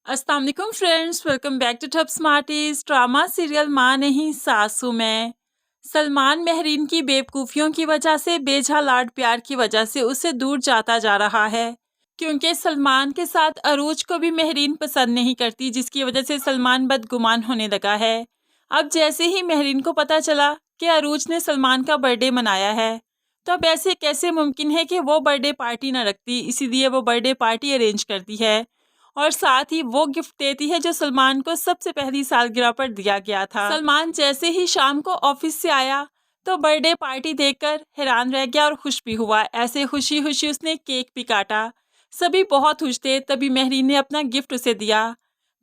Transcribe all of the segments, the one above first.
अस्सलाम वालेकुम friends, welcome back to Top Smarties. Drama serial माँ नहीं सासू मैं। सलमान मेहरीन की बेवकूफ़ियों की वजह से, बेजा लाड प्यार की वजह से उससे दूर जाता जा रहा है, क्योंकि सलमान के साथ अरूज को भी मेहरीन पसंद नहीं करती, जिसकी वजह से सलमान बदगुमान होने लगा है। अब जैसे ही मेहरीन को पता चला कि अरूज ने सलमान का बर्थडे मनाया है, तो अब ऐसे कैसे मुमकिन है कि वो बर्थडे पार्टी ना रखती, इसीलिए वो बर्थडे पार्टी अरेंज करती है और साथ ही वो गिफ्ट देती है जो सलमान को सबसे पहली सालगिरह पर दिया गया था। सलमान जैसे ही शाम को ऑफिस से आया तो बर्थडे पार्टी देखकर हैरान रह गया और खुश भी हुआ। ऐसे खुशी खुशी उसने केक भी काटा। सभी बहुत खुश थे। तभी मेहरीन ने अपना गिफ्ट उसे दिया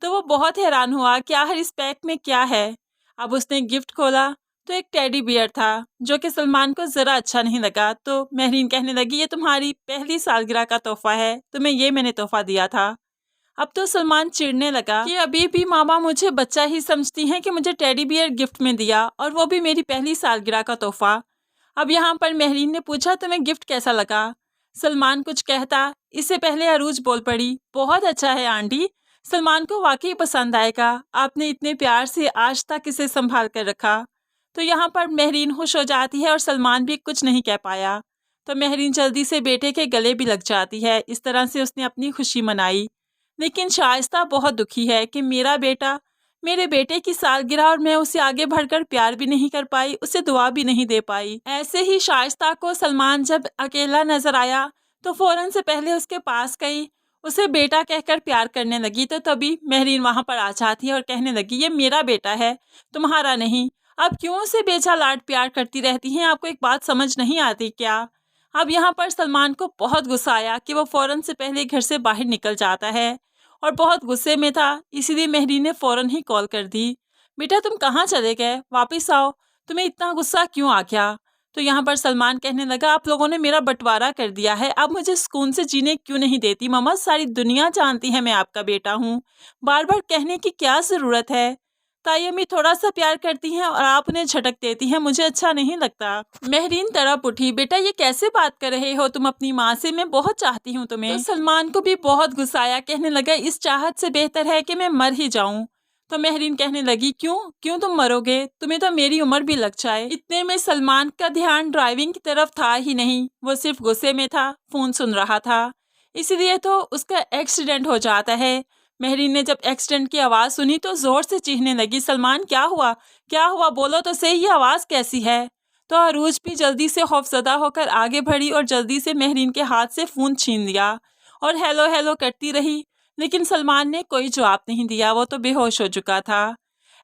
तो वो बहुत हैरान हुआ कि आखिर इस पैक में क्या है। अब उसने गिफ्ट खोला तो एक टेडी बियर था जो कि सलमान को ज़रा अच्छा नहीं लगा। तो मेहरीन कहने लगी, ये तुम्हारी पहली सालगिरह का तोहफा है, तुम्हें ये मैंने तोहफा दिया था। अब तो सलमान चिढ़ने लगा कि अभी भी मामा मुझे बच्चा ही समझती हैं कि मुझे टेडी बियर गिफ्ट में दिया, और वो भी मेरी पहली सालगिरह का तोहफा। अब यहाँ पर मेहरीन ने पूछा, तुम्हें गिफ्ट कैसा लगा? सलमान कुछ कहता, इससे पहले अरूज बोल पड़ी, बहुत अच्छा है आंटी, सलमान को वाकई पसंद आएगा, आपने इतने प्यार से आज तक इसे संभाल कर रखा। तो यहाँ पर मेहरीन खुश हो जाती है और सलमान भी कुछ नहीं कह पाया। तो मेहरीन जल्दी से बेटे के गले भी लग जाती है। इस तरह से उसने अपनी खुशी मनाई। लेकिन शाइस्ता बहुत दुखी है कि मेरा बेटा, मेरे बेटे की सालगिरह और मैं उसे आगे बढ़कर प्यार भी नहीं कर पाई, उसे दुआ भी नहीं दे पाई। ऐसे ही शाइस्ता को सलमान जब अकेला नजर आया तो फौरन से पहले उसके पास गई, उसे बेटा कहकर प्यार करने लगी। तो तभी मेहरीन वहां पर आ जाती है और कहने लगी, ये मेरा बेटा है, तुम्हारा नहीं। अब क्यों उसे बेचा लाड प्यार करती रहती हैं? आपको एक बात समझ नहीं आती क्या? अब यहाँ पर सलमान को बहुत गुस्सा आया कि वो फौरन से पहले घर से बाहर निकल जाता है और बहुत गुस्से में था, इसीलिए मेहरीन ने फौरन ही कॉल कर दी, बेटा तुम कहाँ चले गए, वापस आओ, तुम्हें इतना गुस्सा क्यों आ गया? तो यहाँ पर सलमान कहने लगा, आप लोगों ने मेरा बंटवारा कर दिया है, अब मुझे सुकून से जीने क्यों नहीं देती? मम्मा सारी दुनिया जानती है मैं आपका बेटा हूँ, बार बार कहने की क्या ज़रूरत है? ताई अम्मी थोड़ा सा प्यार करती हैं और आप उन्हें झटक देती हैं, मुझे अच्छा नहीं लगता। मेहरीन तड़प उठी, बेटा ये कैसे बात कर रहे हो तुम अपनी माँ से, मैं बहुत चाहती हूँ तुम्हें। तो सलमान को भी बहुत गुस्सा आया, कहने लगा, इस चाहत से बेहतर है कि मैं मर ही जाऊं। तो मेहरीन कहने लगी, क्यों क्यों तुम मरोगे, तुम्हें तो मेरी उम्र भी लग जाए। इतने में सलमान का ध्यान ड्राइविंग की तरफ था ही नहीं, वो सिर्फ गुस्से में था, फोन सुन रहा था, इसीलिए तो उसका एक्सीडेंट हो जाता है। मेहरीन ने जब एक्सीडेंट की आवाज़ सुनी तो ज़ोर से चीखने लगी, सलमान क्या हुआ बोलो तो सही, ये आवाज़ कैसी है? तो अरूज भी जल्दी से खौफजदा होकर आगे बढ़ी और जल्दी से मेहरीन के हाथ से फ़ोन छीन लिया और हेलो हेलो करती रही, लेकिन सलमान ने कोई जवाब नहीं दिया, वो तो बेहोश हो चुका था।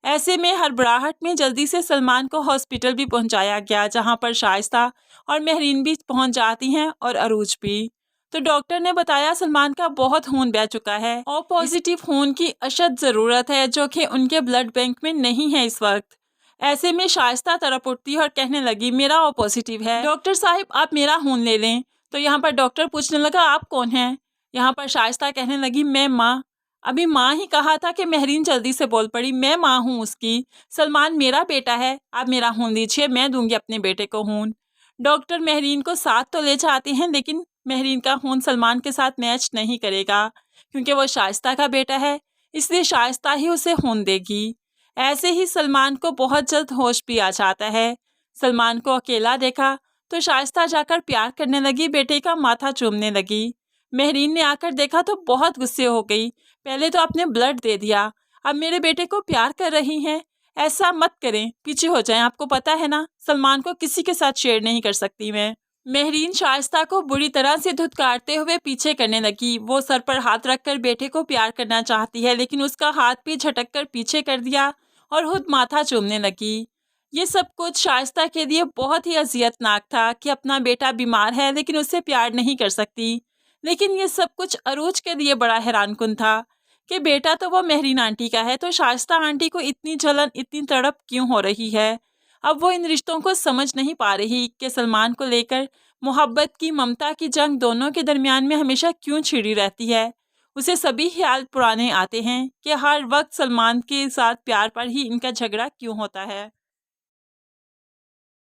ऐसे में हड़बड़ाहट में जल्दी से सलमान को हॉस्पिटल भी पहुंचाया गया, जहां पर शाइस्ता और मेहरीन भी पहुंच जाती हैं और अरूज भी। तो डॉक्टर ने बताया, सलमान का बहुत खून बह चुका है और पॉजिटिव खून की अशद ज़रूरत है, जो कि उनके ब्लड बैंक में नहीं है इस वक्त। ऐसे में शाइस्ता तड़प उठती और कहने लगी, मेरा ओ पॉजिटिव है, डॉक्टर साहिब आप मेरा खून ले लें। तो यहाँ पर डॉक्टर पूछने लगा, आप कौन हैं? यहाँ पर शाइस्ता कहने लगी, मैं माँ। अभी माँ ही कहा था कि मेहरीन जल्दी से बोल पड़ी, मैं माँ हूँ उसकी, सलमान मेरा बेटा है, आप मेरा खून लीजिए, मैं दूंगी अपने बेटे को खून। डॉक्टर मेहरीन को साथ तो ले जाते हैं, लेकिन मेहरीन का खून सलमान के साथ मैच नहीं करेगा, क्योंकि वो शाइस्ता का बेटा है, इसलिए शाइस्ता ही उसे खून देगी। ऐसे ही सलमान को बहुत जल्द होश भी आ जाता है। सलमान को अकेला देखा तो शाइस्ता जाकर प्यार करने लगी, बेटे का माथा चूमने लगी। मेहरीन ने आकर देखा तो बहुत गुस्से हो गई, पहले तो आपने ब्लड दे दिया, अब मेरे बेटे को प्यार कर रही हैं, ऐसा मत करें, पीछे हो जाएं, आपको पता है ना सलमान को किसी के साथ शेयर नहीं कर सकती मैं। मेहरीन शाइस्ता को बुरी तरह से धुतकारते हुए पीछे करने लगी। वो सर पर हाथ रखकर बेटे को प्यार करना चाहती है, लेकिन उसका हाथ भी झटक कर पीछे कर दिया और खुद माथा चूमने लगी। ये सब कुछ शाइस्ता के लिए बहुत ही अजियतनाक था कि अपना बेटा बीमार है लेकिन उससे प्यार नहीं कर सकती। लेकिन ये सब कुछ अरूज के लिए बड़ा हैरानकुन था कि बेटा तो वो मेहरीन आंटी का है, तो शाइस्ता आंटी को इतनी जलन, इतनी तड़प क्यों हो रही है? अब वो इन रिश्तों को समझ नहीं पा रही कि सलमान को लेकर मोहब्बत की, ममता की जंग दोनों के दरमियान में हमेशा क्यों छिड़ी रहती है। उसे सभी ख्याल पुराने आते हैं कि हर वक्त सलमान के साथ प्यार पर ही इनका झगड़ा क्यों होता है।